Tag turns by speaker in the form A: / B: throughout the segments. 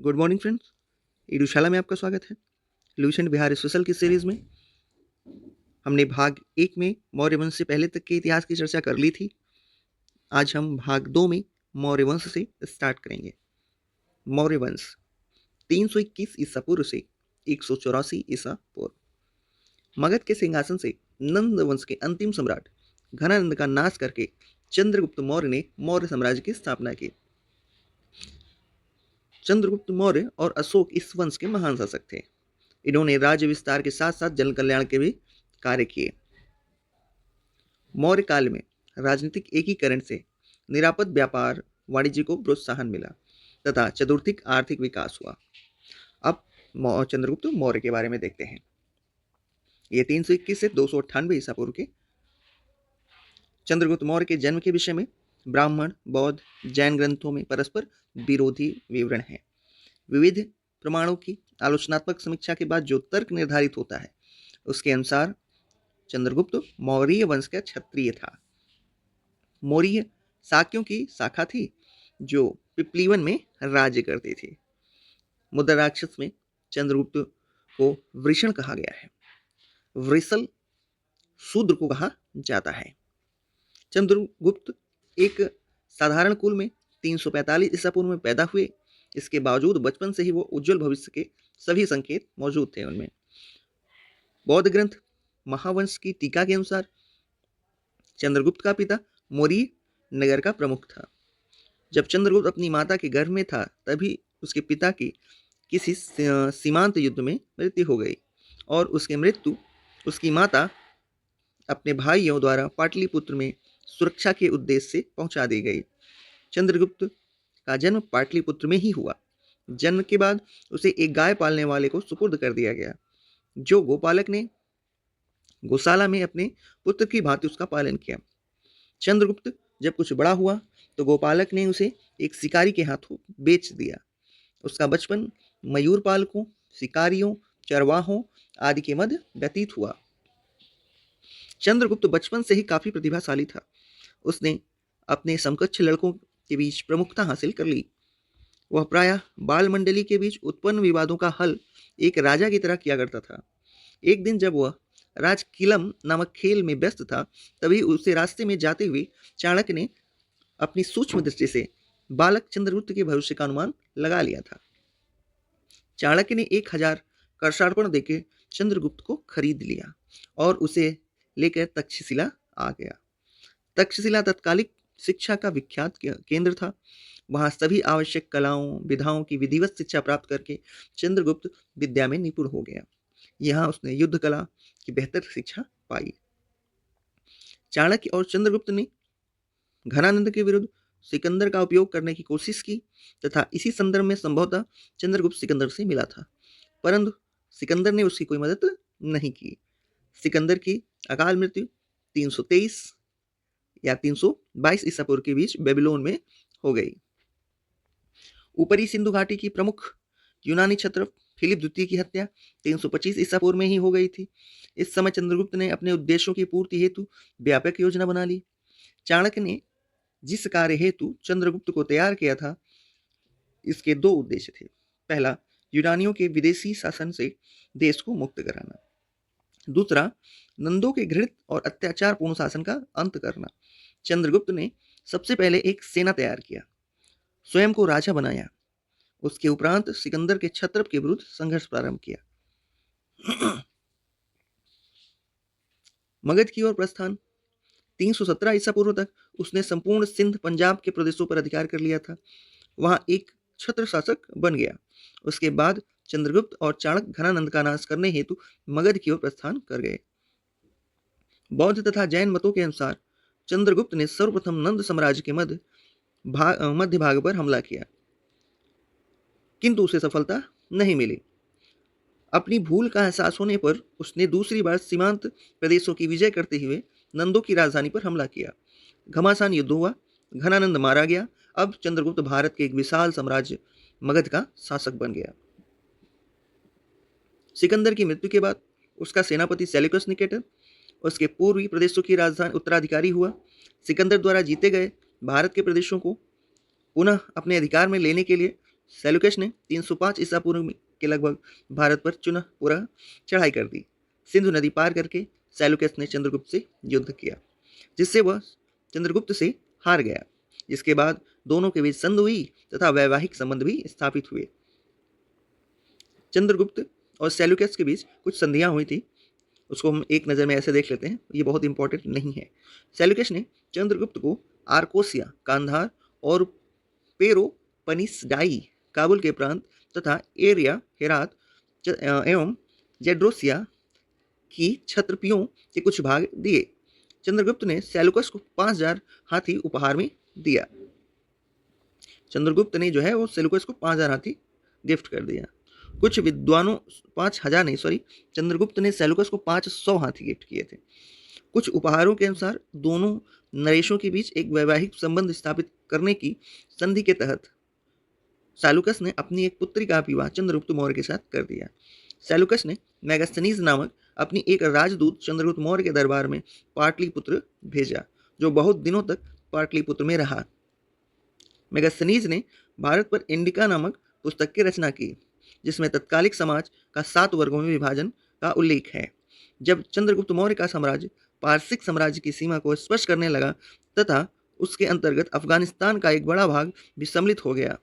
A: Good morning friends. ईडुशाला में आपका स्वागत है। लुसेंट बिहार स्पेशल की सीरीज में हमने भाग 1 में मौर्य वंश से पहले तक के इतिहास की चर्चा कर ली थी। आज हम भाग 2 में मौर्य वंश से स्टार्ट करेंगे। मौर्य वंश 321 ईसा पूर्व से 184 ईसा पूर्व। मगध के सिंहासन से नंद वंश के अंतिम सम्राट घनानंद का नाश करके चंद्रगुप्त मौर्य ने मौर्य साम्राज्य की स्थापना की। चंद्रगुप्त मौर्य और अशोक इस वंश के महान शासक थे। इन्होंने राज्य विस्तार के साथ साथ जन कल्याण के भी कार्य किए। मौर्य काल में राजनीतिक एकीकरण से निरापद व्यापार वाणिज्य को प्रोत्साहन मिला तथा चतुर्थिक आर्थिक विकास हुआ। अब चंद्रगुप्त मौर्य के बारे में देखते हैं। ये 321 से 298 ईसा पूर्व के चंद्रगुप्त मौर्य के जन्म के विषय में ब्राह्मण, बौद्ध, जैन ग्रंथों में परस्पर विरोधी विवरण है। विविध प्रमाणों की आलोचनात्मक समीक्षा के बाद जो तर्क निर्धारित होता है उसके अनुसार चंद्रगुप्त मौर्य वंश का क्षत्रिय था। मौर्य शाक्यों की शाखा थी जो पिपलीवन में राज्य करती थी। मुद्रा राक्षस में चंद्रगुप्त को वृषण कहा गया है। वृषल शूद्र को कहा जाता है। चंद्रगुप्त एक साधारण कुल में 345 ईसा पूर्व में पैदा हुए। इसके बावजूद बचपन से ही वो उज्जवल भविष्य के सभी संकेत मौजूद थे उनमें। बौद्ध ग्रंथ महावंश की टीका के अनुसार चंद्रगुप्त का पिता मौर्य नगर का प्रमुख था। जब चंद्रगुप्त अपनी माता के गर्भ में था तभी उसके पिता की किसी सीमांत युद्ध में मृत्यु हो गई और उसकी मृत्यु उसकी माता अपने भाइयों द्वारा पाटलिपुत्र में सुरक्षा के उद्देश्य से पहुंचा दी गई। चंद्रगुप्त का जन्म पाटलिपुत्र में ही हुआ। जन्म के बाद उसे एक गाय पालने वाले को सुपुर्द कर दिया गया, जो गोपालक ने गौशाला में अपने पुत्र की भांति उसका पालन किया। चंद्रगुप्त जब कुछ बड़ा हुआ तो गोपालक ने उसे एक शिकारी के हाथों बेच दिया। उसका बचपन मयूर पालकों, शिकारियों, चरवाहों आदि के मध्य व्यतीत हुआ। चंद्रगुप्त बचपन से ही काफी प्रतिभाशाली था। उसने अपने समकक्ष लड़कों के बीच प्रमुखता हासिल कर ली। वह प्रायः बाल मंडली के बीच उत्पन्न विवादों का हल एक राजा की तरह किया करता था। एक दिन जब वह राजकिलम नामक खेल में व्यस्त था तभी उसे रास्ते में जाते हुए चाणक्य ने अपनी सूक्ष्म दृष्टि से बालक चंद्रगुप्त के भविष्य का अनुमान लगा लिया था। चाणक्य ने 1000 कर्षार्पण देकर चंद्रगुप्त को खरीद लिया और उसे लेकर तक्षशिला आ गया। तक्षशिला तत्कालिक शिक्षा का विख्यात केंद्र था। वहां सभी आवश्यक कलाओं विधाओं की विधिवत शिक्षा प्राप्त करके चंद्रगुप्त विद्या में निपुण हो गया। यहाँ उसने युद्ध कला की बेहतर शिक्षा पाई। चाणक्य और चंद्रगुप्त ने घनानंद के विरुद्ध सिकंदर का उपयोग करने की कोशिश की तथा इसी संदर्भ में संभवतः चंद्रगुप्त सिकंदर से मिला था, परंतु सिकंदर ने उसकी कोई मदद नहीं की। सिकंदर की अकाल मृत्यु 323 या 322 ईसा पूर्व के बीच बेबीलोन में हो गई। ऊपरी सिंधु घाटी की प्रमुख यूनानी क्षत्रप फिलिप द्वितीय की हत्या 325 ईसा पूर्व में ही हो गई थी। इस समय चंद्रगुप्त ने अपने उद्देश्यों की पूर्ति हेतु व्यापक योजना बना ली। चाणक्य ने जिस कार्य हेतु चंद्रगुप्त को तैयार किया था इसके 2 उद्देश्य थे। पहला, यूनानियों के विदेशी शासन से देश को मुक्त कराना। दूसरा, नंदों के घृणित और अत्याचारपूर्ण शासन का अंत करना। चंद्रगुप्त ने सबसे पहले एक सेना तैयार किया, स्वयं को राजा बनाया। उसके उपरांत सिकंदर के क्षत्रप के विरुद्ध संघर्ष प्रारंभ किया। मगध की ओर प्रस्थान 317 ईसा पूर्व तक उसने संपूर्ण सिंध पंजाब के प्रदेशों पर अधिकार कर लिया था। वहां एक छत्र शासक बन गया। उसके बाद चंद्रगुप्त और चाणक्य घनानंद का नाश करने हेतु मगध की ओर प्रस्थान कर गए। बौद्ध तथा जैन मतों के अनुसार चंद्रगुप्त ने सर्वप्रथम नंद साम्राज्य के मध्य भाग पर हमला किया, किंतु उसे सफलता नहीं मिली। अपनी भूल का एहसास होने पर उसने दूसरी बार सीमांत प्रदेशों की विजय करते हुए नंदों की राजधानी पर हमला किया। घमासान युद्ध हुआ, घनानंद मारा गया। अब चंद्रगुप्त भारत के एक विशाल साम्राज्य मगध का शासक बन गया। सिकंदर की मृत्यु के बाद उसका सेनापति सेल्यूकस निकेटर उसके पूर्वी प्रदेशों की राजधानी उत्तराधिकारी हुआ। सिकंदर द्वारा जीते गए भारत के प्रदेशों को पुनः अपने अधिकार में लेने के लिए सेल्यूकस ने 305 ईसा पूर्व के लगभग भारत पर पुनः चढ़ाई कर दी। सिंधु नदी पार करके सेल्यूकस ने चंद्रगुप्त से युद्ध किया, जिससे वह चंद्रगुप्त से हार गया। इसके बाद दोनों के बीच संधि हुई तथा वैवाहिक संबंध भी स्थापित हुए। चंद्रगुप्त और सेल्यूकस के बीच कुछ संधियां हुई थी, उसको हम एक नज़र में ऐसे देख लेते हैं, ये बहुत इंपॉर्टेंट नहीं है। सेल्यूकस ने चंद्रगुप्त को आर्कोसिया, कांधार और पेरोपनिसडाई, काबुल के प्रांत तथा एरिया, हेरात एवं जेड्रोसिया की क्षत्रपियों के कुछ भाग दिए। चंद्रगुप्त ने सेल्यूकस को 5000 हाथी उपहार में दिया। चंद्रगुप्त ने जो है वो सेल्यूकस को 5000 हाथी गिफ्ट कर दिया। कुछ विद्वानों 5000 नहीं, सॉरी, चंद्रगुप्त ने सेल्यूकस को 500 हाथी गिफ्ट किए थे। कुछ उपहारों के अनुसार दोनों नरेशों के बीच एक वैवाहिक संबंध स्थापित करने की संधि के तहत सेल्यूकस ने अपनी एक पुत्री का विवाह चंद्रगुप्त मौर्य के साथ कर दिया। सेल्यूकस ने मेगास्थनीज नामक अपनी एक राजदूत चंद्रगुप्त मौर्य के दरबार में पाटलिपुत्र भेजा, जो बहुत दिनों तक पाटलिपुत्र में रहा। मेगास्थनीज ने भारत पर इंडिका नामक पुस्तक की रचना की, जिसमें तत्कालिक समाज का 7 वर्गों में विभाजन का उल्लेख है। जब चंद्रगुप्त मौर्य का साम्राज्य पारसिक साम्राज्य की सीमा को स्पर्श करने लगा तथा उसके अंतर्गत अफगानिस्तान का एक बड़ा भाग भी सम्मिलित हो गया,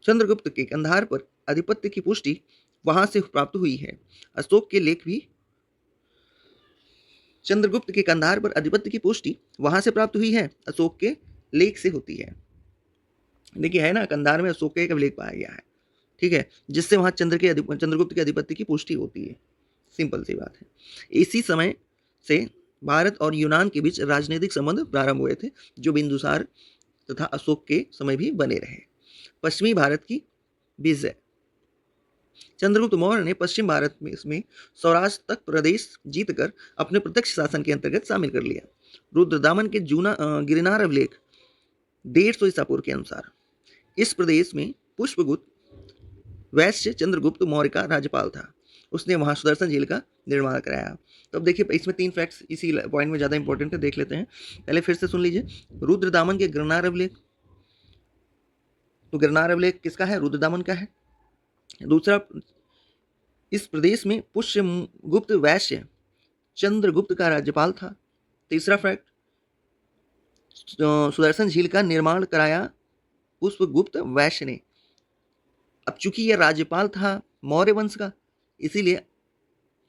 A: चंद्रगुप्त के कंधार पर आधिपत्य की पुष्टि वहां से प्राप्त हुई है। अशोक के लेख भी चंद्रगुप्त के कंधार पर आधिपत्य की पुष्टि वहां से प्राप्त हुई है, अशोक के लेख से होती है। देखिए है ना, कंधार में अशोक का एक अभिलेख पाया गया है, ठीक है, जिससे वहां चंद्रगुप्त के आधिपत्य की पुष्टि होती है। सिंपल सी बात है। इसी समय से भारत और यूनान के बीच राजनीतिक संबंध प्रारंभ हुए थे, जो बिंदुसार तथा अशोक के समय भी बने रहे। पश्चिमी भारत की विजय। चंद्रगुप्त मौर्य ने पश्चिम भारत में इसमें सौराष्ट्र तक प्रदेश जीतकर अपने प्रत्यक्ष शासन के अंतर्गत शामिल कर लिया। रुद्रदामन के गिरनार अभिलेख 150 ईसा पूर्व के अनुसार इस प्रदेश में पुष्पगुप्त वैश्य चंद्रगुप्त मौर्य का राज्यपाल था। उसने वहां सुदर्शन झील का निर्माण कराया। तो अब देखिए इसमें 3 फैक्ट्स इसी पॉइंट में ज़्यादा इंपॉर्टेंट है, देख लेते हैं। पहले फिर से सुन लीजिए, रुद्रदामन के गिरनार अभिलेख। तो गिरनार अभिलेख किसका है? रुद्रदामन का है। दूसरा, इस प्रदेश में पुष्यगुप्त वैश्य चंद्रगुप्त का राज्यपाल था। तीसरा फैक्ट, सुदर्शन झील का निर्माण कराया पुष्पगुप्त वैश्य ने। अब चूंकि यह राज्यपाल था मौर्य वंश का, इसीलिए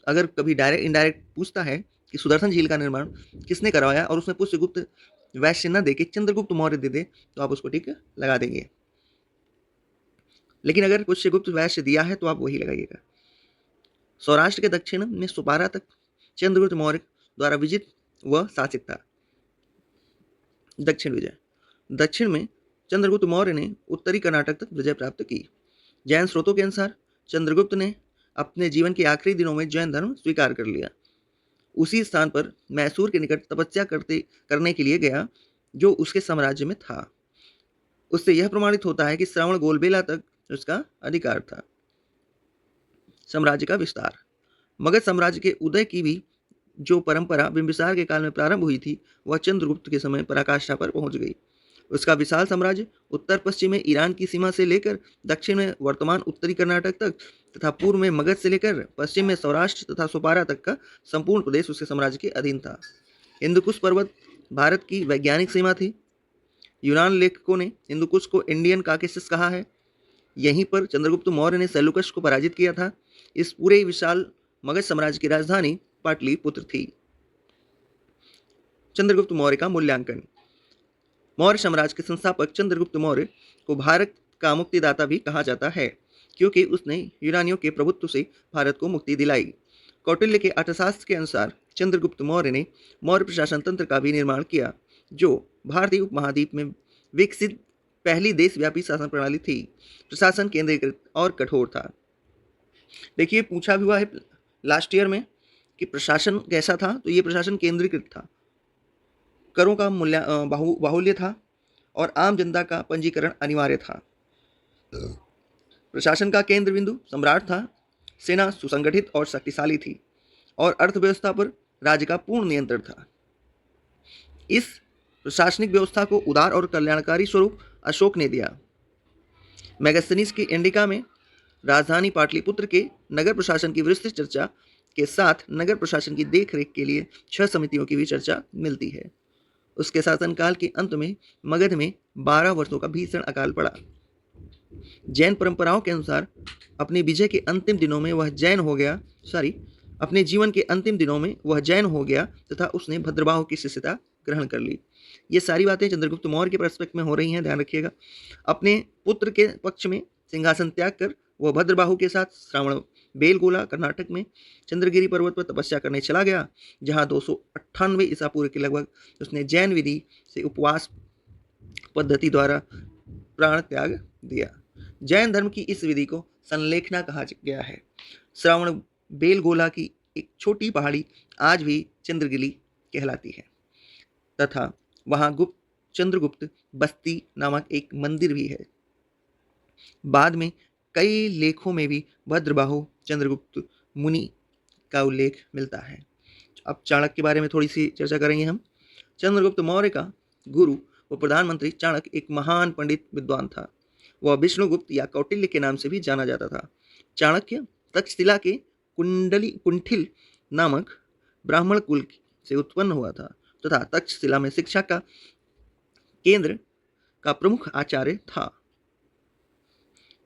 A: अगर कभी डायरेक्ट इनडायरेक्ट पूछता है कि सुदर्शन झील का निर्माण किसने करवाया और उसने पुष्यगुप्त वैश्य न दे के चंद्रगुप्त मौर्य दे दे, तो आप उसको टिक लगा देंगे। लेकिन अगर पुष्यगुप्त वैश्य दिया है तो आप वही लगाइएगा। सौराष्ट्र के दक्षिण में सुपारा तक चंद्रगुप्त मौर्य द्वारा विजित व शासित था। दक्षिण विजय। दक्षिण में चंद्रगुप्त मौर्य ने उत्तरी कर्नाटक तक विजय प्राप्त की। जैन स्रोतों के अनुसार चंद्रगुप्त ने अपने जीवन के आखिरी दिनों में जैन धर्म स्वीकार कर लिया। उसी स्थान पर मैसूर के निकट तपस्या करने के लिए गया जो उसके साम्राज्य में था। उससे यह प्रमाणित होता है कि श्रवण गोलबेला तक उसका अधिकार था। साम्राज्य का विस्तार। मगध साम्राज्य के उदय की भी जो परंपरा बिंबिसार के काल में प्रारंभ हुई थी, वह चंद्रगुप्त के समय पराकाष्ठा पर पहुंच गई। उसका विशाल साम्राज्य उत्तर पश्चिम में ईरान की सीमा से लेकर दक्षिण में वर्तमान उत्तरी कर्नाटक तक तथा पूर्व में मगध से लेकर पश्चिम में सौराष्ट्र तथा सुपारा तक का संपूर्ण प्रदेश उसके साम्राज्य के अधीन था। हिंदुकुश पर्वत भारत की वैज्ञानिक सीमा थी। यूनान लेखकों ने हिंदुकुश को इंडियन काकेशस कहा है। यहीं पर चंद्रगुप्त मौर्य ने सेल्यूकस को पराजित किया था। इस पूरे विशाल मगध साम्राज्य की राजधानी पाटलिपुत्र थी। चंद्रगुप्त मौर्य का मूल्यांकन। मौर्य साम्राज्य के संस्थापक चंद्रगुप्त मौर्य को भारत का मुक्तिदाता भी कहा जाता है, क्योंकि उसने यूनानियों के प्रभुत्व से भारत को मुक्ति दिलाई। कौटिल्य के अर्थशास्त्र के अनुसार चंद्रगुप्त मौर्य ने मौर्य प्रशासन तंत्र का भी निर्माण किया, जो भारतीय उपमहाद्वीप में विकसित पहली देशव्यापी शासन प्रणाली थी। प्रशासन केंद्रीकृत और कठोर था। देखिए पूछा भी हुआ है लास्ट ईयर में कि प्रशासन कैसा था, तो ये प्रशासन केंद्रीकृत था। करों का बाहुल्य था और आम जनता का पंजीकरण अनिवार्य था। प्रशासन का केंद्र बिंदु सम्राट था। सेना सुसंगठित और शक्तिशाली थी और अर्थव्यवस्था पर राज्य का पूर्ण नियंत्रण था। इस प्रशासनिक व्यवस्था को उदार और कल्याणकारी स्वरूप अशोक ने दिया। मैगस्थनीज की इंडिका में राजधानी पाटलिपुत्र के नगर प्रशासन की विस्तृत चर्चा के साथ नगर प्रशासन की देखरेख के लिए 6 समितियों की भी चर्चा मिलती है। उसके शासनकाल के अंत में मगध में 12 वर्षों का भीषण अकाल पड़ा। जैन परंपराओं के अनुसार अपने विजय के अंतिम दिनों में वह जैन हो गया अपने जीवन के अंतिम दिनों में वह जैन हो गया तथा उसने भद्रबाहु की शिष्यता ग्रहण कर ली। ये सारी बातें चंद्रगुप्त मौर्य के पर्सपेक्ट में हो रही हैं, ध्यान रखिएगा। अपने पुत्र के पक्ष में सिंहासन त्याग कर वह भद्रबाहु के साथ श्रावण बेलगोला कर्नाटक में चंद्रगिरी पर्वत पर तपस्या करने चला गया, जहां 298 ईसा पूर्व के लगभग उसने जैन विधि से उपवास पद्धति द्वारा प्राण त्याग दिया। जैन धर्म की इस विधि को संलेखना कहा गया है। श्रावण बेलगोला की एक छोटी पहाड़ी आज भी चंद्रगिरी कहलाती है तथा वहां चंद्रगुप्त बस्ती नामक एक मंदिर भी है। बाद में कई लेखों में भी भद्रबाहु चंद्रगुप्त मुनि का उल्लेख मिलता है। अब चाणक्य के बारे में थोड़ी सी चर्चा करेंगे हम। चंद्रगुप्त मौर्य का गुरु व प्रधानमंत्री चाणक्य एक महान पंडित विद्वान था। वह विष्णुगुप्त या कौटिल्य के नाम से भी जाना जाता था। चाणक्य तक्षशिला के कुंठिल नामक ब्राह्मण कुल से उत्पन्न हुआ था तथा तक्षशिला में शिक्षा का केंद्र का प्रमुख आचार्य था।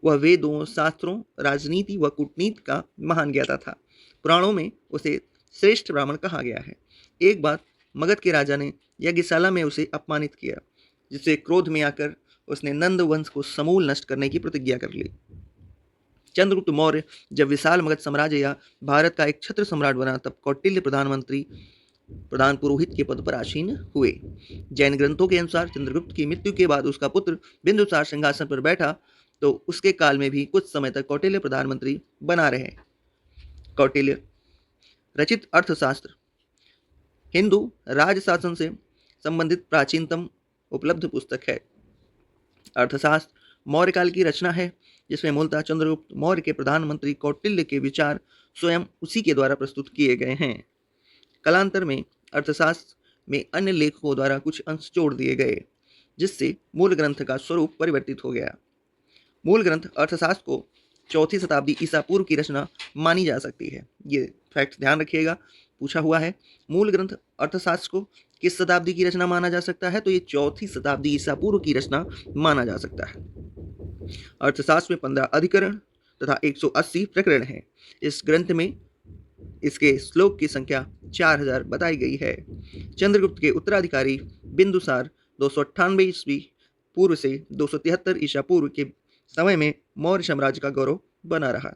A: वह वेदों, शास्त्रों, राजनीति व कूटनीति का महान ज्ञाता था। पुराणों में उसे श्रेष्ठ ब्राह्मण कहा गया है। एक बार मगध के राजा ने यज्ञशाला में उसे अपमानित किया, जिससे क्रोध में आकर उसने नंद वंश को समूल नष्ट करने की प्रतिज्ञा कर ली। चंद्रगुप्त मौर्य जब विशाल मगध साम्राज्य या भारत का एक छत्र सम्राट बना, तब कौटिल्य प्रधान पुरोहित के पद पर आसीन हुए। जैन ग्रंथों के अनुसार चंद्रगुप्त की मृत्यु के बाद उसका पुत्र बिंदुसार सिंहासन पर बैठा, तो उसके काल में भी कुछ समय तक कौटिल्य प्रधानमंत्री बना रहे। कौटिल्य रचित अर्थशास्त्र हिंदू राजशासन से संबंधित प्राचीनतम उपलब्ध पुस्तक है। अर्थशास्त्र मौर्य काल की रचना है, जिसमें मूलतः चंद्रगुप्त मौर्य के प्रधानमंत्री कौटिल्य के विचार स्वयं उसी के द्वारा प्रस्तुत किए गए हैं। कालांतर में अर्थशास्त्र में अन्य लेखकों द्वारा कुछ अंश जोड़ दिए गए, जिससे मूल ग्रंथ का स्वरूप परिवर्तित हो गया। मूल ग्रंथ अर्थशास्त्र को 4वीं शताब्दी ईसा पूर्व की रचना मानी जा सकती है। ये फैक्ट ध्यान रखिएगा, पूछा हुआ है। मूल ग्रंथ अर्थशास्त्र को किस शताब्दी की रचना माना जा सकता है? तो ये 4वीं शताब्दी ईसा पूर्व की रचना माना जा सकता है। अर्थशास्त्र में 15 अधिकरण तथा 180 प्रकरण हैं। इस ग्रंथ में इसके श्लोक की संख्या 4000 बताई गई है। चंद्रगुप्त के उत्तराधिकारी बिंदुसार 298 ईस्वी पूर्व से 273 ईसा पूर्व के समय में मौर्य साम्राज्य का गौरव बना रहा।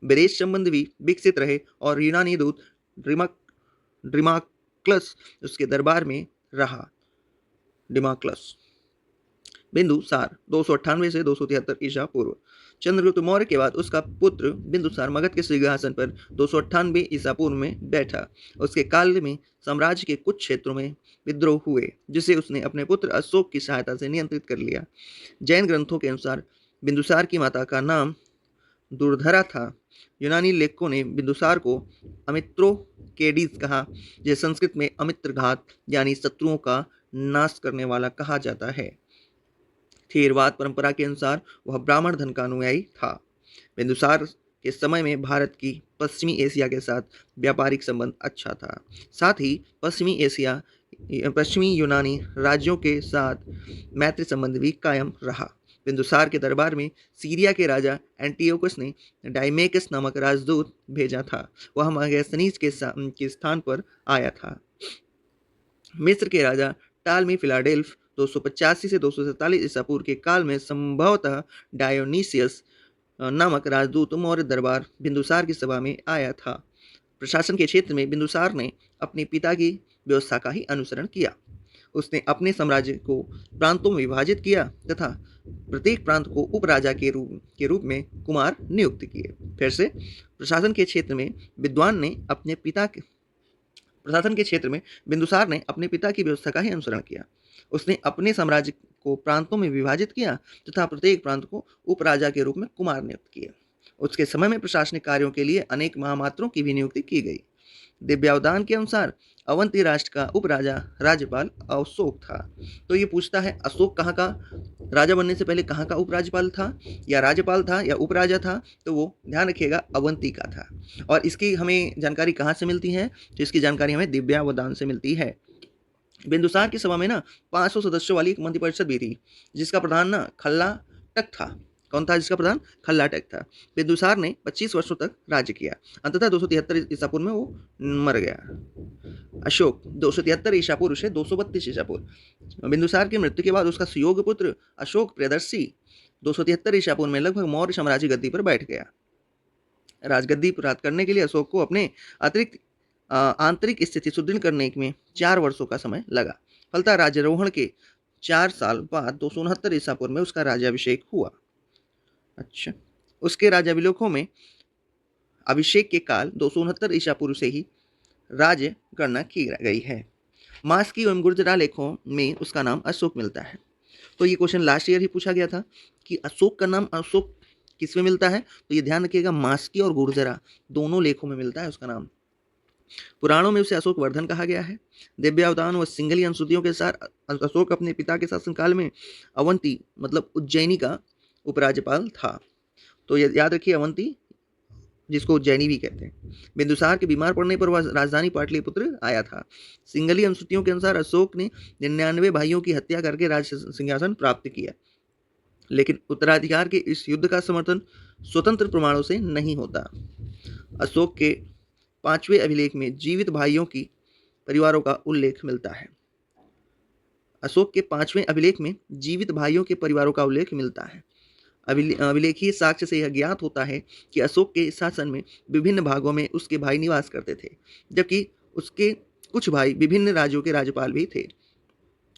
A: विदेश संबंध भी विकसित रहे और यूनानी दूत ड्रिमाक्लस उसके दरबार में रहा। डिमाक्लस बिंदुसार 298 से 273 ईसा पूर्व। चंद्रगुप्त मौर्य के बाद उसका पुत्र बिंदुसार मगध के सिंहासन पर 298 ईसा पूर्व में बैठा। उसके काल में साम्राज्य के कुछ क्षेत्रों में विद्रोह हुए, जिसे उसने अपने पुत्र अशोक की सहायता से नियंत्रित कर लिया। जैन ग्रंथों के अनुसार बिंदुसार की माता का नाम दुर्धरा था। यूनानी लेखकों ने बिंदुसार को अमित्रोकेडिस कहा, जिसे संस्कृत में अमित्रघात यानी शत्रुओं का नाश करने वाला कहा जाता है। थेरवाद परंपरा के अनुसार वह ब्राह्मण धन का अनुयायी था। बिंदुसार के समय में भारत की पश्चिमी एशिया के साथ व्यापारिक संबंध अच्छा था। साथ ही पश्चिमी यूनानी राज्यों के साथ मैत्री संबंध भी कायम रहा। बिंदुसार के दरबार में सीरिया के राजा एंटियोकस ने डाइमेकस नामक राजदूत भेजा था। वह मैगस्थनीज के स्थान पर आया था। मिस्र के राजा टालमी फिलाडेल्फ 285 से 247 ईसा पूर्व के काल में संभवतः डायोनीसियस नामक राजदूत मौर्य दरबार बिंदुसार की सभा में आया था। प्रशासन के क्षेत्र में बिंदुसार ने अपने पिता की व्यवस्था का ही अनुसरण किया। उसने अपने साम्राज्य को प्रांतों में विभाजित किया तथा प्रत्येक प्रांत को उपराजा के रूप में कुमार नियुक्त किए। फिर से प्रशासन के क्षेत्र में बिंदुसार ने अपने पिता की व्यवस्था का ही अनुसरण किया। उसने अपने साम्राज्य को प्रांतों में विभाजित किया तथा प्रत्येक प्रांत को उपराजा के रूप में कुमार नियुक्त किए। उसके समय में प्रशासनिक कार्यों के लिए अनेक महामात्रों की भी नियुक्ति की गई। दिव्यावदान के अनुसार अवंती राष्ट्र का उपराजा राज्यपाल अशोक था। तो ये पूछता है अशोक कहाँ का राजा बनने से पहले कहाँ का उपराज्यपाल था, या राज्यपाल था या उपराजा था, तो वो ध्यान रखिएगा अवंती का था। और इसकी हमें जानकारी कहाँ से मिलती है, तो इसकी जानकारी हमें दिव्यावदान से मिलती है। बिंदुसार की सभा में ना 500 सदस्यों वाली एक मंत्रिपरिषद भी थी, जिसका प्रधान ना खल्लाटक था। कौन था जिसका प्रधान? खल्लाटक था। बिंदुसार ने 25 वर्षों तक राज्य किया। अंततः 273 ईसा पूर्व में वो मर गया। अशोक 273 ईसा पूर्व से 232 ईसा पूर्व। बिंदुसार की मृत्यु के बाद उसका सुयोग्य पुत्र अशोक प्रियदर्शी 273 ईसा पूर्व में लगभग मौर्य साम्राज्य गद्दी पर बैठ गया। राजगद्दी प्राप्त करने के लिए अशोक को अपने अतिरिक्त आंतरिक स्थिति सुदृढ़ करने में 4 वर्षों का समय लगा। फलतः राज्यारोहण के 4 साल बाद 269 ईसा पूर्व में उसका राज्याभिषेक हुआ। अच्छा, उसके राज्याभिलेखों में अभिषेक के काल 269 ईसा पूर्व से ही राज्य गणना की गई है। मास्की एवं गुर्जरा लेखों में उसका नाम अशोक मिलता है। तो ये क्वेश्चन लास्ट ईयर ही पूछा गया था कि अशोक का नाम अशोक किस में मिलता है, तो ये ध्यान रखिएगा मास्की और गुर्जरा दोनों लेखों में मिलता है उसका नाम। पुराणों में उसे अशोक वर्धन कहा गया है। दिव्यावदान व सिंगली अनुसूतियों के साथ अशोक अपने पिता के शासनकाल में अवंती मतलब उज्जैनी का उपराज्यपाल था। तो याद रखिए अवंती जिसको उज्जैनी भी कहते हैं। बिंदुसार के बीमार पड़ने पर वह राजधानी पाटलिपुत्र आया था। सिंगली अनुसूतियों के अनुसार अशोक ने 99 भाइयों की हत्या करके राज सिंहासन प्राप्त किया, लेकिन उत्तराधिकार के इस युद्ध का समर्थन स्वतंत्र प्रमाणों से नहीं होता। अशोक के 5वें अभिलेख में जीवित भाइयों की परिवारों का उल्लेख मिलता है। अशोक के 5वें अभिलेख में जीवित भाइयों के परिवारों का उल्लेख मिलता है। अभिलेखीय साक्ष्य से यह ज्ञात होता है कि अशोक के शासन में विभिन्न भागों में उसके भाई निवास करते थे, जबकि उसके कुछ भाई विभिन्न राज्यों के राज्यपाल भी थे।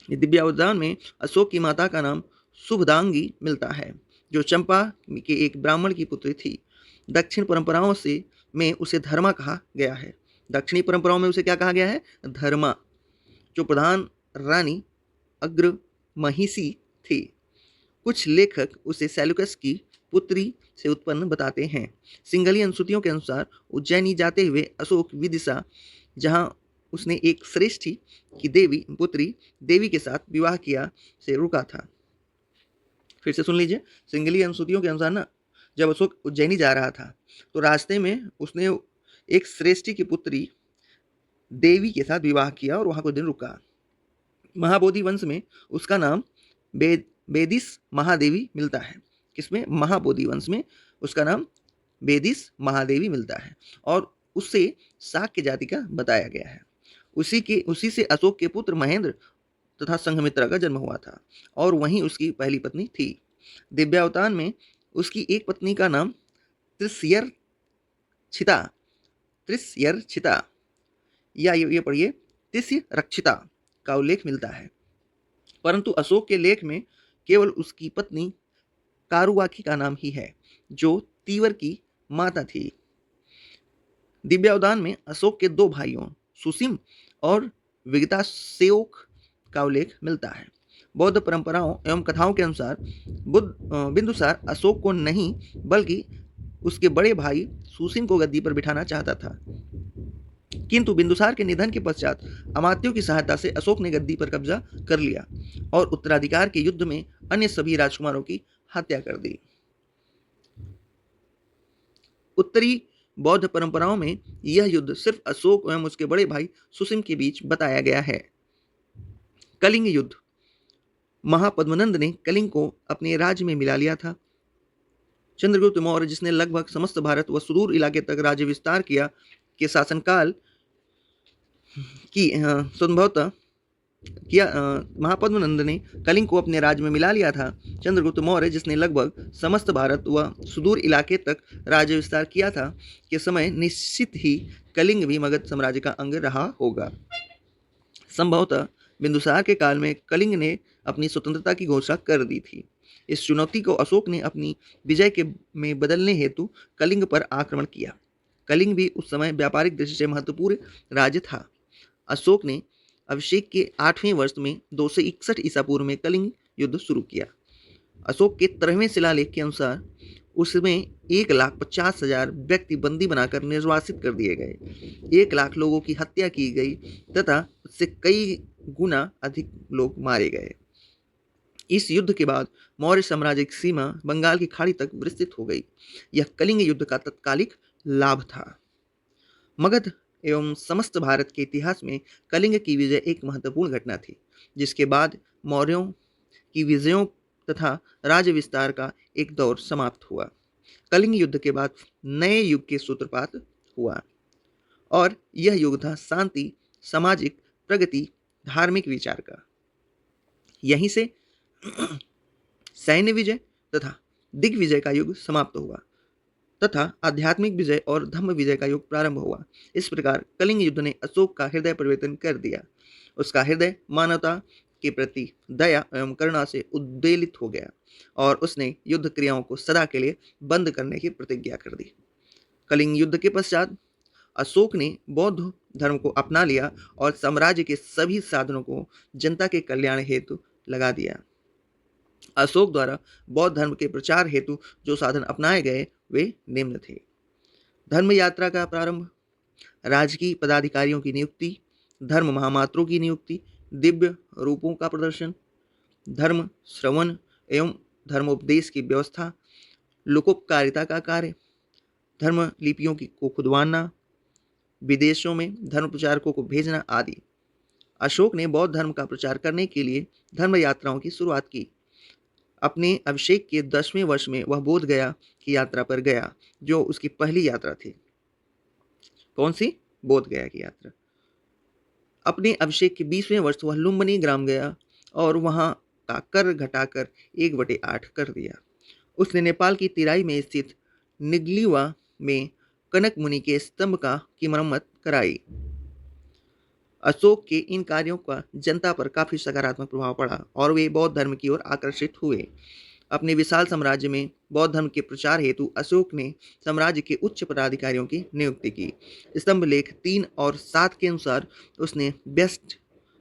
A: दिव्यावदान में अशोक की माता का नाम शुभदांगी मिलता है, जो चंपा के एक ब्राह्मण की पुत्री थी। दक्षिण परंपराओं से में उसे धर्मा कहा गया है। दक्षिणी परंपराओं में उसे क्या कहा गया है? धर्मा, जो प्रधान रानी अग्र महिषी थी। कुछ लेखक उसे सेल्यूकस की पुत्री से उत्पन्न बताते हैं। सिंगली अनुसूतियों के अनुसार उज्जैनी जाते हुए अशोक विदिशा, जहां उसने एक श्रेष्ठी की देवी पुत्री देवी के साथ विवाह किया, से रुका था। फिर से सुन लीजिए, सिंगली अनुसूतियों के अनुसार ना जब अशोक उज्जैनी जा रहा था तो रास्ते में उसने एक श्रेष्ठी की पुत्री देवी के साथ विवाह किया और वहां कुछ दिन रुका। महाबोधि वंश में उसका नाम बेदिस महादेवी मिलता है। किसमें? महाबोधि वंश में उसका नाम बेदिस महादेवी मिलता है और उससे शाक्य जाति का बताया गया है। उसी से अशोक के पुत्र महेंद्र तथा संघमित्रा का जन्म हुआ था और वहीं उसकी पहली पत्नी थी। दिव्यावतान में उसकी एक पत्नी का नाम त्रिस्यरक्षिता या ये पढ़िए तिस्यरक्षिता का उल्लेख मिलता है, परंतु अशोक के लेख में केवल उसकी पत्नी कारुवाकी का नाम ही है, जो तीवर की माता थी। दिव्यावदान में अशोक के 2 भाइयों सुसिम और विगतासेओक का उल्लेख मिलता है। बौद्ध परंपराओं एवं कथाओं के अनुसार बिंदुसार अशोक को नहीं बल्कि उसके बड़े भाई सुसिम को गद्दी पर बिठाना चाहता था, किंतु बिंदुसार के निधन के पश्चात अमात्यों की सहायता से अशोक ने गद्दी पर कब्जा कर लिया और उत्तराधिकार के युद्ध में अन्य सभी राजकुमारों की हत्या कर दी। उत्तरी बौद्ध परंपराओं में यह युद्ध सिर्फ अशोक एवं उसके बड़े भाई सुसिम के बीच बताया गया है। कलिंग युद्ध। महापद्मनंद ने कलिंग को अपने राज्य में मिला लिया था। चंद्रगुप्त मौर्य, जिसने लगभग समस्त भारत व सुदूर इलाके तक राज्य विस्तार किया, के शासनकाल की संभवतः किया महापद्मनंद ने कलिंग को अपने राज्य में मिला लिया था। चंद्रगुप्त मौर्य, जिसने लगभग समस्त भारत व सुदूर इलाके तक राज्य विस्तार किया था, के समय निश्चित ही कलिंग भी मगध साम्राज्य का अंग रहा होगा। संभवतः बिंदुसार के काल में कलिंग ने अपनी स्वतंत्रता की घोषणा कर दी थी। इस चुनौती को अशोक ने अपनी विजय में बदलने हेतु कलिंग पर आक्रमण किया। कलिंग भी उस समय व्यापारिक दृष्टि से महत्वपूर्ण राज्य था। अशोक ने अभिषेक के 8वें वर्ष में 261 ईसा पूर्व में कलिंग युद्ध शुरू किया। अशोक के 13वें शिलालेख के अनुसार उसमें 1,50,000 व्यक्ति बंदी बनाकर निर्वासित कर दिए गए, 1 लाख लोगों की हत्या की गई तथा उससे कई गुना अधिक लोग मारे गए। इस युद्ध के बाद मौर्य साम्राज्य की सीमा बंगाल की खाड़ी तक विस्तृत हो गई। यह कलिंग युद्ध का तत्कालिक लाभ था। मगध एवं समस्त भारत के इतिहास में कलिंग की विजय एक महत्वपूर्ण घटना थी, जिसके बाद मौर्यों की विजयों तथा राज्य विस्तार का एक दौर समाप्त हुआ। कलिंग युद्ध के बाद नए युग के सूत्रपात हुआ और यह युग था शांति, सामाजिक प्रगति, धार्मिक विचार का। यहीं से सैन्य विजय तथा दिग्विजय का युग समाप्त हुआ तथा आध्यात्मिक विजय और धम्म विजय का युग प्रारंभ हुआ। इस प्रकार कलिंग युद्ध ने अशोक का हृदय परिवर्तन कर दिया। उसका हृदय मानवता के प्रति दया एवं करुणा से उद्वेलित हो गया और उसने युद्ध क्रियाओं को सदा के लिए बंद करने की प्रतिज्ञा कर दी। कलिंग युद्ध के पश्चात अशोक ने बौद्ध धर्म को अपना लिया और साम्राज्य के सभी साधनों को जनता के कल्याण हेतु लगा दिया। अशोक द्वारा बौद्ध धर्म के प्रचार हेतु जो साधन अपनाए गए वे निम्न थे। धर्म यात्रा का प्रारंभ, राजकीय पदाधिकारियों की नियुक्ति, धर्म महामात्रों की नियुक्ति, दिव्य रूपों का प्रदर्शन, धर्म श्रवण एवं धर्मोपदेश की व्यवस्था, लोकोपकारिता का कार्य, धर्म लिपियों को खुदवाना, विदेशों में धर्म प्रचारकों को भेजना आदि। अशोक ने बौद्ध धर्म का प्रचार करने के लिए धर्म यात्राओं की शुरुआत की। अपने अभिषेक के 10वें वर्ष में वह बोध गया की यात्रा पर गया, जो उसकी पहली यात्रा थी। कौन सी? बोध गया की यात्रा। अपने अभिषेक के 20वें वर्ष वह लुम्बिनी ग्राम गया और वहां का कर घटाकर 1/8 कर दिया। उसने नेपाल की तिराई में स्थित निगलीवा में कनक मुनि के स्तंभ की मरम्मत कराई। अशोक के इन कार्यों का जनता पर काफी सकारात्मक प्रभाव पड़ा और वे बौद्ध धर्म की ओर आकर्षित हुए। अपने विशाल साम्राज्य में बौद्ध धर्म के प्रचार हेतु अशोक ने साम्राज्य के उच्च पदाधिकारियों की नियुक्ति की। स्तंभ लेख 3 और 7 के अनुसार उसने व्यस्त,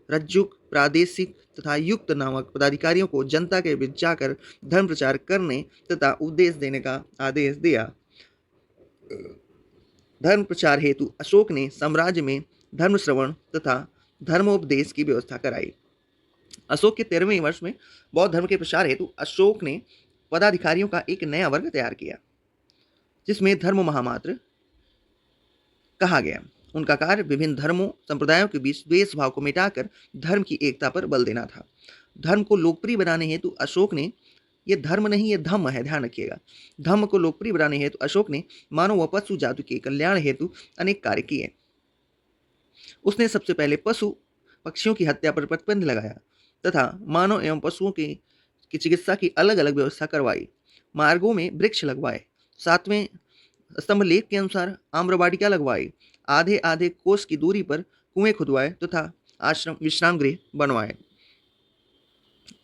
A: रज्जुक, प्रादेशिक तथा युक्त नामक पदाधिकारियों को जनता के बीच जाकर धर्म प्रचार करने तथा उपदेश देने का आदेश दिया। धर्म प्रचार हेतु अशोक ने साम्राज्य में धर्म श्रवण तथा धर्मोपदेश की व्यवस्था कराई। अशोक के 13वें वर्ष में बौद्ध धर्म के प्रचार हेतु अशोक ने पदाधिकारियों का एक नया वर्ग तैयार किया, जिसमें धर्म महामात्र कहा गया। उनका कार्य विभिन्न धर्मों संप्रदायों के बीच द्वेष भाव को मिटाकर धर्म की एकता पर बल देना था। धर्म को लोकप्रिय बनाने हेतु अशोक ने, ये धर्म नहीं ये धम्म है, ध्यान रखिएगा, धर्म को लोकप्रिय बनाने हेतु अशोक ने मानव व पशु जाति के कल्याण हेतु अनेक कार्य किए। उसने सबसे पहले पशु पक्षियों की हत्या पर प्रतिबंध लगाया तथा मानव एवं पशुओं की चिकित्सा की अलग अलग व्यवस्था करवाई। मार्गों में वृक्ष लगवाए। 7वें स्तंभ लेख के अनुसार आम्रवाटिका लगवाई। आधे आधे कोस की दूरी पर कुएं खुदवाए तथा आश्रम विश्राम गृह बनवाए।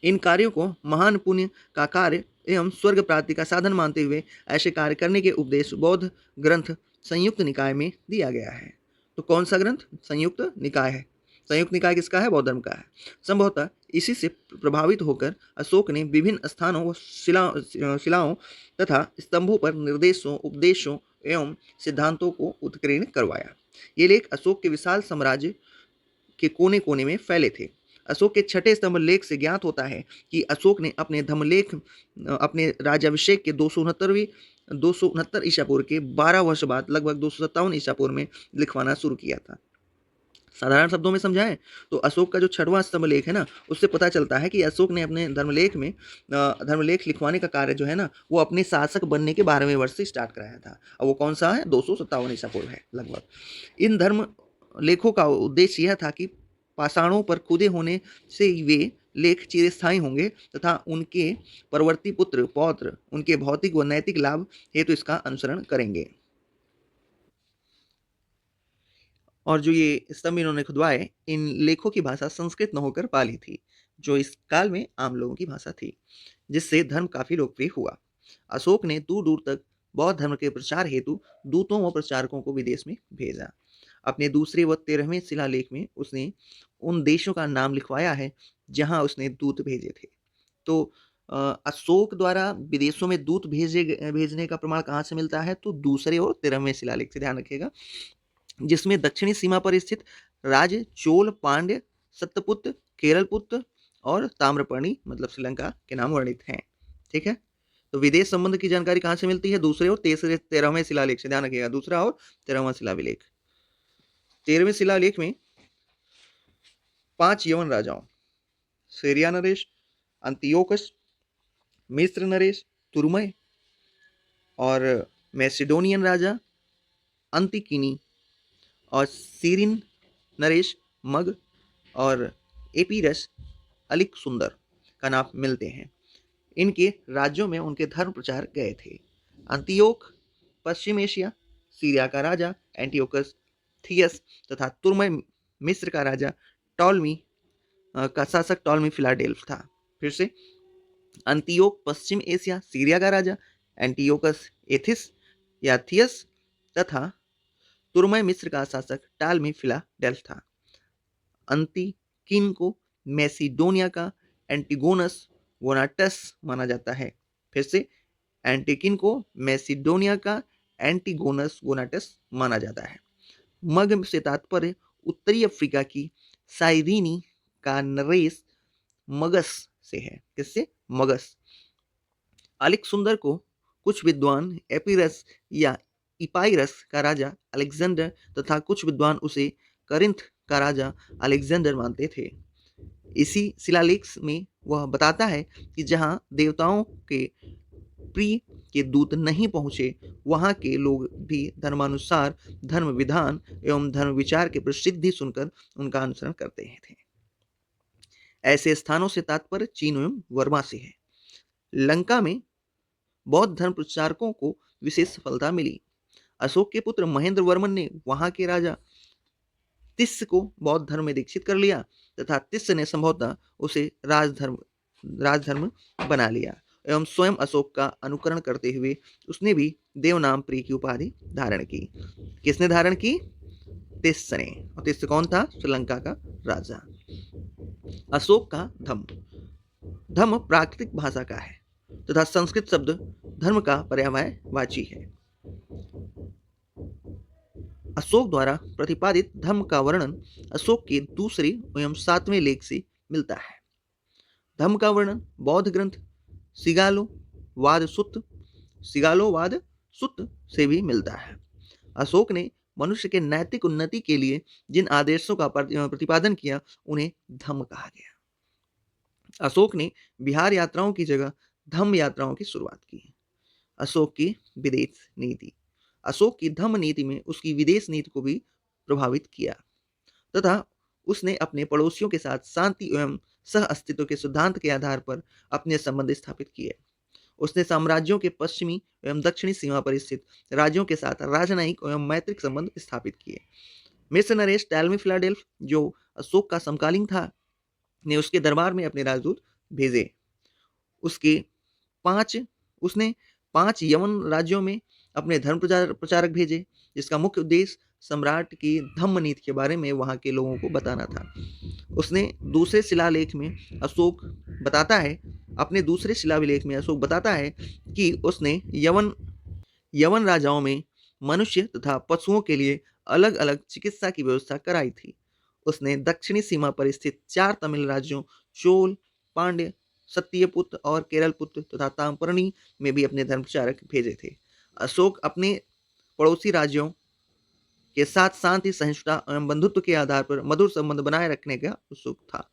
A: इन कार्यों को महान पुण्य का कार्य एवं स्वर्ग प्राप्ति का साधन मानते हुए ऐसे कार्य करने के उपदेश बौद्ध ग्रंथ संयुक्त निकाय में दिया गया है। तो कौन सा ग्रंथ? संयुक्त निकाय है। संयुक्त निकाय किसका है? बौद्ध धर्म का है। संभवतः इसी से प्रभावित होकर अशोक ने विभिन्न स्थानों व शिलाओं तथा स्तंभों पर निर्देशों, उपदेशों एवं सिद्धांतों को उत्कीर्ण करवाया। ये लेख अशोक के विशाल साम्राज्य के कोने कोने में फैले थे। अशोक के 6ठे स्तंभ लेख से ज्ञात होता है कि अशोक ने अपने धम्मलेख अपने राज्याभिषेक के 269 ईसा पूर्व के 12 वर्ष बाद लगभग 257 ईसा पूर्व में लिखवाना शुरू किया था। साधारण शब्दों में समझाएं तो अशोक का जो 6वां स्तंभ लेख है ना, उससे पता चलता है कि अशोक ने अपने धर्मलेख लिखवाने का कार्य जो है ना, वो अपने शासक बनने के 12वें वर्ष से स्टार्ट कराया था। और वो कौन सा है? 257 ईसा पूर्व है लगभग। इन धर्म लेखों का उद्देश्य यह था कि पाषाणों पर खुदे होने से वे लेख चिरस्थायी होंगे तथा उनके परवर्ती पुत्र पौत्र उनके भौतिक व नैतिक लाभ हेतु इसका अनुसरण करेंगे। और जो ये स्तंभ इन्होंने खुदवाए, इन लेखों की भाषा संस्कृत न होकर पाली थी, जो इस काल में आम लोगों की भाषा थी, जिससे धर्म काफी लोकप्रिय हुआ। अशोक ने दूर दूर तक बौद्ध धर्म के प्रचार हेतु दूतों व प्रचारकों को विदेश में भेजा। अपने दूसरे व 13वें शिलालेख में उसने उन देशों का नाम लिखवाया है जहां उसने दूत भेजे थे। तो अशोक द्वारा विदेशों में दूत भेजने का प्रमाण कहाँ से मिलता है? तो दूसरे और 13वें शिलालेख से, ध्यान रखिएगा, जिसमें दक्षिणी सीमा पर स्थित राज्य चोल, पांड्य, सत्यपुत्र, केरलपुत्र और ताम्रपर्णी मतलब श्रीलंका के नाम वर्णित हैं। ठीक है, तो विदेश संबंध की जानकारी कहाँ से मिलती है? दूसरे और 13वें शिलालेख से, ध्यान रखिएगा, दूसरा और 13वां शिलालेख। 13वें शिलालेख में 5 यवन राजाओं सीरिया नरेश, अंतियोकस, मिस्र नरेश, तुर्मय और मैसिडोनियन राजा अंतिकिनी और सीरिन नरेश मग और एपीरस अलिक सुंदर का नाम मिलते हैं। इनके राज्यों में उनके धर्म प्रचार गए थे। अंतियोक पश्चिम एशिया, सीरिया का राजा एंटियोकस थियस तथा तुर्मय मिस्र का राजा टॉलमी का शासक टॉलमी फिलाडेल्फ था। फिर से, अंतियोक पश्चिम एशिया, सीरिया का राजा एंटियोकस एथिस या थियस तथा तुर्मय मिस्र का शासक टालमी फिलाडेल्फ था। अंतिकिन को मैसिडोनिया का एंटिगोनस गोनाटस माना जाता है। फिर से, एंटिकिन को मैसिडोनिया का एंटिगोनस गोनाटस माना जाता है। मग से तात्पर्य उत्तरी अफ्रीका की साइरीनी का नरेश मगस से है। किससे? मगस। अलिक सुंदर को कुछ विद्वान एपिरस या इपाइरस का राजा अलेक्जेंडर तथा कुछ विद्वान उसे करिंथ का राजा अलेक्जेंडर मानते थे। इसी शिलालेख में वह बताता है कि जहां देवताओं के प्रिय के दूत नहीं पहुंचे, वहां के लोग भी धर्मानुसार धर्म विधान एवं धर्म विचार के प्रसिद्धि सुनकर उनका अनुसरण करते थे। ऐसे स्थानों से तात्पर्य चीन एवं वर्मा से है। लंका में बौद्ध धर्म प्रचारकों को विशेष सफलता मिली। अशोक के पुत्र महेंद्र वर्मन ने वहां के राजा तिस्स को बौद्ध धर्म में दीक्षित कर लिया तथा तिस्स ने संभवतः उसे राजधर्म बना लिया एवं स्वयं अशोक का अनुकरण करते हुए उसने भी देवनाम प्रिय की उपाधि धारण की। किसने धारण की? तिस्स ने। और तिस्स कौन था? श्रीलंका का राजा। अशोक का धम्म प्राकृतिक भाषा का है तथा संस्कृत शब्द धर्म का पर्यायवाची है। अशोक द्वारा प्रतिपादित धम्म का वर्णन अशोक के दूसरे एवं 7वें लेख से मिलता है। धम्म का वर्णन बौद्ध ग्रंथ सिगालोवाद सुत्त से भी मिलता है। अशोक ने मनुष्य के नैतिक उन्नति के लिए जिन आदेशों का प्रतिपादन किया उन्हें धम्म कहा गया। अशोक ने बिहार यात्राओं की जगह धम्म यात्राओं की शुरुआत की। अशोक की विदेश नीति। अशोक की धम्म नीति में उसकी विदेश नीति को भी प्रभावित किया तथा उसने अपने पड़ोसियों के साथ शांति एवं सह अस्तित्व के सिद्धांत के आधार पर अपने संबंध स्थापित किए। उसने साम्राज्यों के पश्चिमी एवं दक्षिणी सीमा पर स्थित राज्यों के साथ राजनयिक एवं मैत्रिक संबंध स्थापित किए। मिस्र नरेश टालमी फिलाडेल्फ, जो अशोक का समकालीन था, ने उसके दरबार में अपने राजदूत भेजे। उसने 5 यवन राज्यों में अपने धर्म प्रचारक भेजे, जिसका मुख्य उद्देश्य सम्राट की धम्म नीति के बारे में वहां के लोगों को बताना था। उसने दूसरे शिलालेख में अशोक बताता है कि उसने यवन राजाओं में मनुष्य तथा पशुओं के लिए अलग अलग चिकित्सा की व्यवस्था कराई थी। उसने दक्षिणी सीमा पर स्थित 4 तमिल राज्यों चोल, पांड्य, सत्यपुत्र और केरलपुत्र तथा ताम्रपर्णी में भी अपने धर्म प्रचारक भेजे थे। अशोक अपने पड़ोसी राज्यों के साथ शांति, सहिष्णुता एवं बंधुत्व के आधार पर मधुर संबंध बनाए रखने का उत्सुक था।